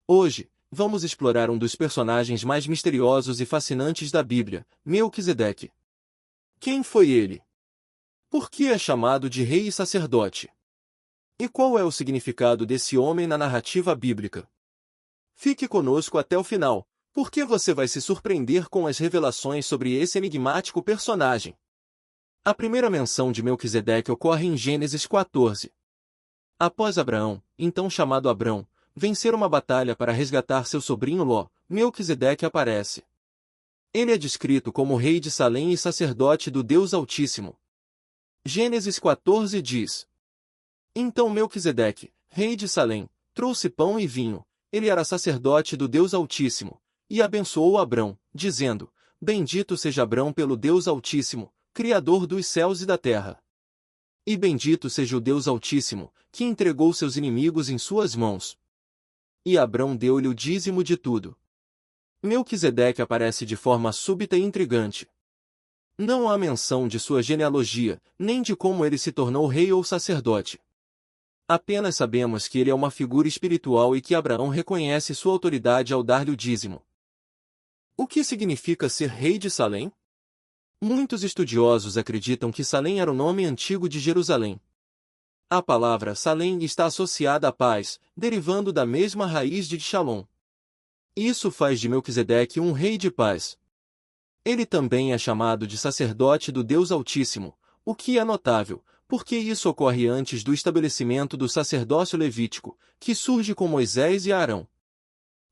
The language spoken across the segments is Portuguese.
Hoje, vamos explorar um dos personagens mais misteriosos e fascinantes da Bíblia, Melquisedeque. Quem foi ele? Por que é chamado de rei e sacerdote? E qual é o significado desse homem na narrativa bíblica? Fique conosco até o final, porque você vai se surpreender com as revelações sobre esse enigmático personagem. A primeira menção de Melquisedeque ocorre em Gênesis 14. Após Abraão, então chamado Abrão, vencer uma batalha para resgatar seu sobrinho Ló, Melquisedeque aparece. Ele é descrito como rei de Salém e sacerdote do Deus Altíssimo. Gênesis 14 diz: Então Melquisedeque, rei de Salém, trouxe pão e vinho, ele era sacerdote do Deus Altíssimo, e abençoou Abrão, dizendo: Bendito seja Abrão pelo Deus Altíssimo, Criador dos céus e da terra. E bendito seja o Deus Altíssimo, que entregou seus inimigos em suas mãos. E Abrão deu-lhe o dízimo de tudo. Melquisedeque aparece de forma súbita e intrigante. Não há menção de sua genealogia, nem de como ele se tornou rei ou sacerdote. Apenas sabemos que ele é uma figura espiritual e que Abraão reconhece sua autoridade ao dar-lhe o dízimo. O que significa ser rei de Salém? Muitos estudiosos acreditam que Salém era o nome antigo de Jerusalém. A palavra Salém está associada à paz, derivando da mesma raiz de Shalom. Isso faz de Melquisedeque um rei de paz. Ele também é chamado de sacerdote do Deus Altíssimo, o que é notável, porque isso ocorre antes do estabelecimento do sacerdócio levítico, que surge com Moisés e Arão.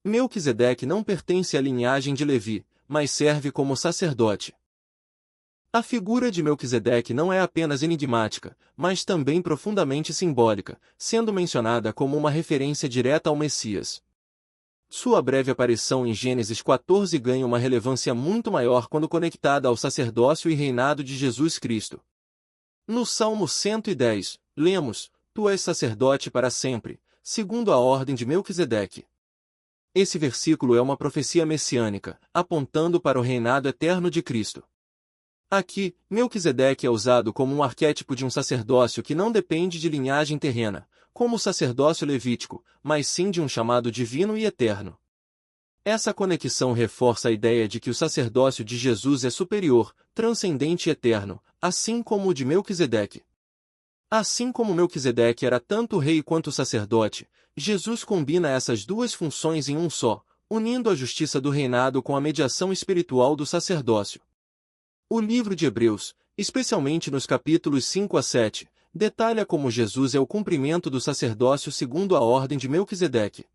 Melquisedeque não pertence à linhagem de Levi, mas serve como sacerdote. A figura de Melquisedeque não é apenas enigmática, mas também profundamente simbólica, sendo mencionada como uma referência direta ao Messias. Sua breve aparição em Gênesis 14 ganha uma relevância muito maior quando conectada ao sacerdócio e reinado de Jesus Cristo. No Salmo 110, lemos: Tu és sacerdote para sempre, segundo a ordem de Melquisedeque. Esse versículo é uma profecia messiânica, apontando para o reinado eterno de Cristo. Aqui, Melquisedeque é usado como um arquétipo de um sacerdócio que não depende de linhagem terrena, como o sacerdócio levítico, mas sim de um chamado divino e eterno. Essa conexão reforça a ideia de que o sacerdócio de Jesus é superior, transcendente e eterno, assim como o de Melquisedeque. Assim como Melquisedeque era tanto rei quanto sacerdote, Jesus combina essas duas funções em um só, unindo a justiça do reinado com a mediação espiritual do sacerdócio. O livro de Hebreus, especialmente nos capítulos 5 a 7, detalha como Jesus é o cumprimento do sacerdócio segundo a ordem de Melquisedeque.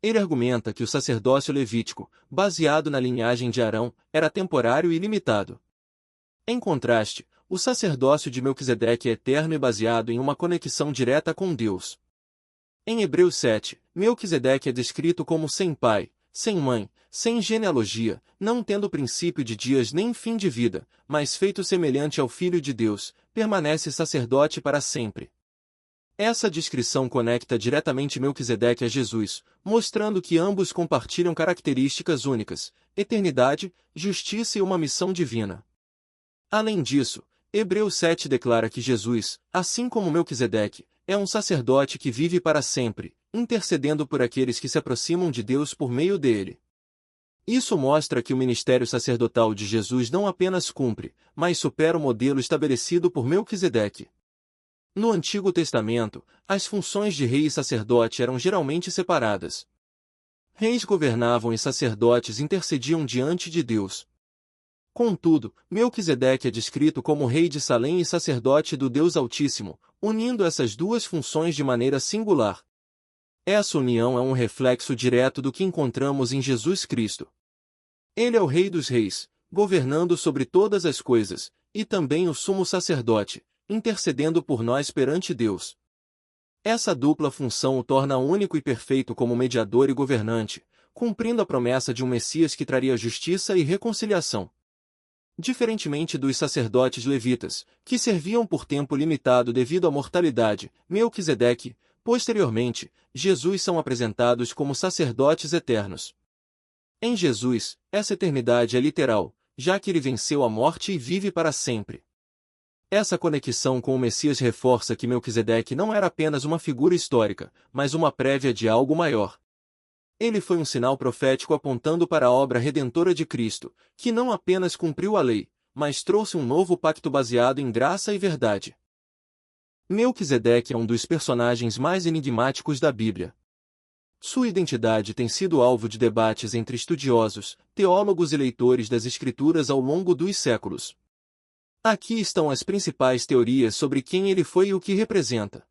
Ele argumenta que o sacerdócio levítico, baseado na linhagem de Arão, era temporário e limitado. Em contraste, o sacerdócio de Melquisedeque é eterno e baseado em uma conexão direta com Deus. Em Hebreus 7, Melquisedeque é descrito como sem pai, sem mãe, sem genealogia, não tendo princípio de dias nem fim de vida, mas feito semelhante ao Filho de Deus, permanece sacerdote para sempre. Essa descrição conecta diretamente Melquisedeque a Jesus, mostrando que ambos compartilham características únicas, eternidade, justiça e uma missão divina. Além disso, Hebreus 7 declara que Jesus, assim como Melquisedeque, é um sacerdote que vive para sempre, intercedendo por aqueles que se aproximam de Deus por meio dele. Isso mostra que o ministério sacerdotal de Jesus não apenas cumpre, mas supera o modelo estabelecido por Melquisedeque. No Antigo Testamento, as funções de rei e sacerdote eram geralmente separadas. Reis governavam e sacerdotes intercediam diante de Deus. Contudo, Melquisedeque é descrito como rei de Salém e sacerdote do Deus Altíssimo, unindo essas duas funções de maneira singular. Essa união é um reflexo direto do que encontramos em Jesus Cristo. Ele é o Rei dos Reis, governando sobre todas as coisas, e também o sumo sacerdote, intercedendo por nós perante Deus. Essa dupla função o torna único e perfeito como mediador e governante, cumprindo a promessa de um Messias que traria justiça e reconciliação. Diferentemente dos sacerdotes levitas, que serviam por tempo limitado devido à mortalidade, Melquisedeque, posteriormente, Jesus são apresentados como sacerdotes eternos. Em Jesus, essa eternidade é literal, já que ele venceu a morte e vive para sempre. Essa conexão com o Messias reforça que Melquisedeque não era apenas uma figura histórica, mas uma prévia de algo maior. Ele foi um sinal profético apontando para a obra redentora de Cristo, que não apenas cumpriu a lei, mas trouxe um novo pacto baseado em graça e verdade. Melquisedeque é um dos personagens mais enigmáticos da Bíblia. Sua identidade tem sido alvo de debates entre estudiosos, teólogos e leitores das Escrituras ao longo dos séculos. Aqui estão as principais teorias sobre quem ele foi e o que representa.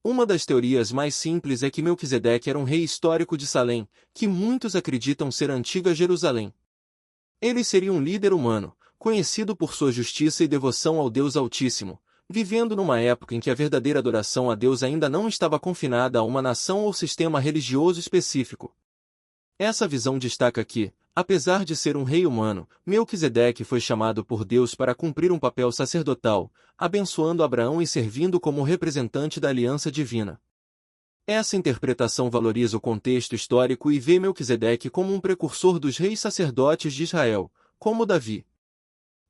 Uma das teorias mais simples é que Melquisedeque era um rei histórico de Salém, que muitos acreditam ser a antiga Jerusalém. Ele seria um líder humano, conhecido por sua justiça e devoção ao Deus Altíssimo, vivendo numa época em que a verdadeira adoração a Deus ainda não estava confinada a uma nação ou sistema religioso específico. Essa visão destaca que, apesar de ser um rei humano, Melquisedeque foi chamado por Deus para cumprir um papel sacerdotal, abençoando Abraão e servindo como representante da aliança divina. Essa interpretação valoriza o contexto histórico e vê Melquisedeque como um precursor dos reis sacerdotes de Israel, como Davi.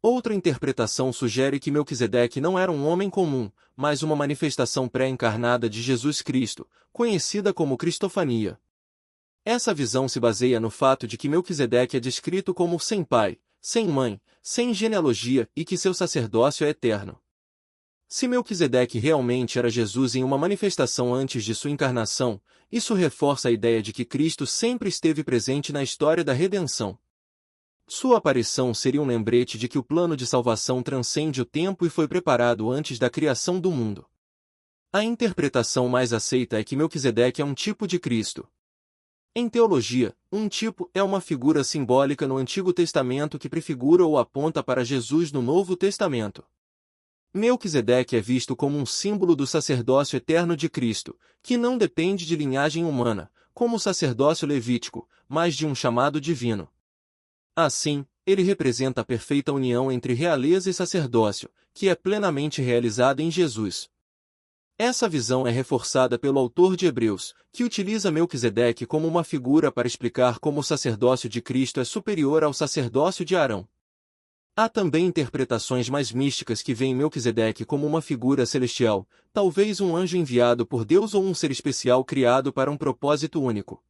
Outra interpretação sugere que Melquisedeque não era um homem comum, mas uma manifestação pré-encarnada de Jesus Cristo, conhecida como Cristofania. Essa visão se baseia no fato de que Melquisedeque é descrito como sem pai, sem mãe, sem genealogia e que seu sacerdócio é eterno. Se Melquisedeque realmente era Jesus em uma manifestação antes de sua encarnação, isso reforça a ideia de que Cristo sempre esteve presente na história da redenção. Sua aparição seria um lembrete de que o plano de salvação transcende o tempo e foi preparado antes da criação do mundo. A interpretação mais aceita é que Melquisedeque é um tipo de Cristo. Em teologia, um tipo é uma figura simbólica no Antigo Testamento que prefigura ou aponta para Jesus no Novo Testamento. Melquisedeque é visto como um símbolo do sacerdócio eterno de Cristo, que não depende de linhagem humana, como o sacerdócio levítico, mas de um chamado divino. Assim, ele representa a perfeita união entre realeza e sacerdócio, que é plenamente realizada em Jesus. Essa visão é reforçada pelo autor de Hebreus, que utiliza Melquisedeque como uma figura para explicar como o sacerdócio de Cristo é superior ao sacerdócio de Arão. Há também interpretações mais místicas que veem Melquisedeque como uma figura celestial, talvez um anjo enviado por Deus ou um ser especial criado para um propósito único.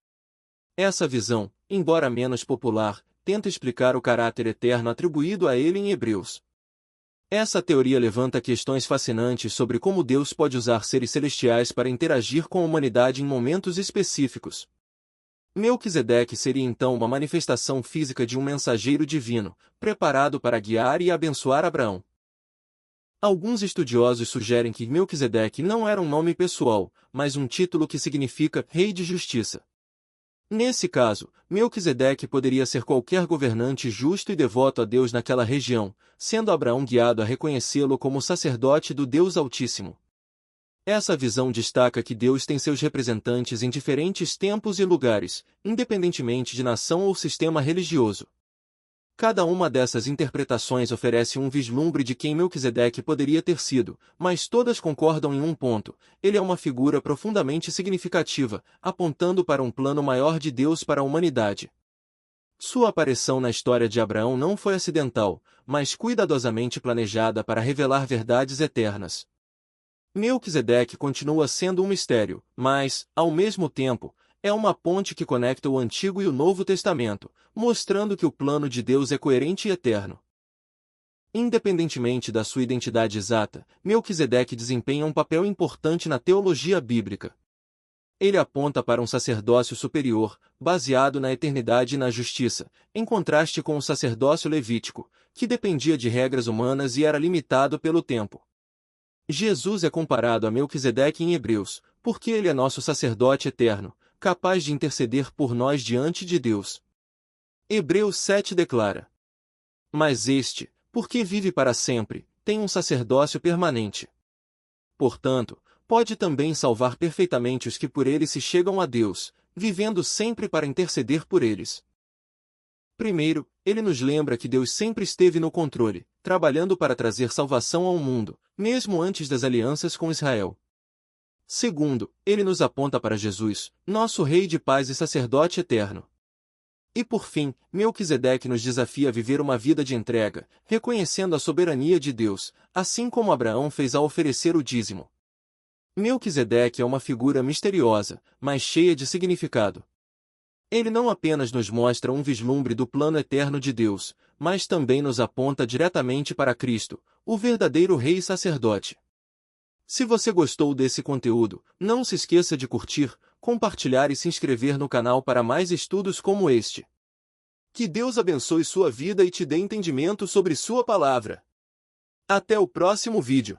Essa visão, embora menos popular, tenta explicar o caráter eterno atribuído a ele em Hebreus. Essa teoria levanta questões fascinantes sobre como Deus pode usar seres celestiais para interagir com a humanidade em momentos específicos. Melquisedeque seria então uma manifestação física de um mensageiro divino, preparado para guiar e abençoar Abraão. Alguns estudiosos sugerem que Melquisedeque não era um nome pessoal, mas um título que significa Rei de Justiça. Nesse caso, Melquisedeque poderia ser qualquer governante justo e devoto a Deus naquela região, sendo Abraão guiado a reconhecê-lo como sacerdote do Deus Altíssimo. Essa visão destaca que Deus tem seus representantes em diferentes tempos e lugares, independentemente de nação ou sistema religioso. Cada uma dessas interpretações oferece um vislumbre de quem Melquisedeque poderia ter sido, mas todas concordam em um ponto: ele é uma figura profundamente significativa, apontando para um plano maior de Deus para a humanidade. Sua aparição na história de Abraão não foi acidental, mas cuidadosamente planejada para revelar verdades eternas. Melquisedeque continua sendo um mistério, mas, ao mesmo tempo, é uma ponte que conecta o Antigo e o Novo Testamento, mostrando que o plano de Deus é coerente e eterno. Independentemente da sua identidade exata, Melquisedeque desempenha um papel importante na teologia bíblica. Ele aponta para um sacerdócio superior, baseado na eternidade e na justiça, em contraste com o sacerdócio levítico, que dependia de regras humanas e era limitado pelo tempo. Jesus é comparado a Melquisedeque em Hebreus, porque ele é nosso sacerdote eterno, capaz de interceder por nós diante de Deus. Hebreus 7 declara: Mas este, porque vive para sempre, tem um sacerdócio permanente. Portanto, pode também salvar perfeitamente os que por ele se chegam a Deus, vivendo sempre para interceder por eles. Primeiro, ele nos lembra que Deus sempre esteve no controle, trabalhando para trazer salvação ao mundo, mesmo antes das alianças com Israel. Segundo, ele nos aponta para Jesus, nosso Rei de paz e sacerdote eterno. E por fim, Melquisedeque nos desafia a viver uma vida de entrega, reconhecendo a soberania de Deus, assim como Abraão fez ao oferecer o dízimo. Melquisedeque é uma figura misteriosa, mas cheia de significado. Ele não apenas nos mostra um vislumbre do plano eterno de Deus, mas também nos aponta diretamente para Cristo, o verdadeiro Rei e Sacerdote. Se você gostou desse conteúdo, não se esqueça de curtir, compartilhar e se inscrever no canal para mais estudos como este. Que Deus abençoe sua vida e te dê entendimento sobre sua palavra. Até o próximo vídeo.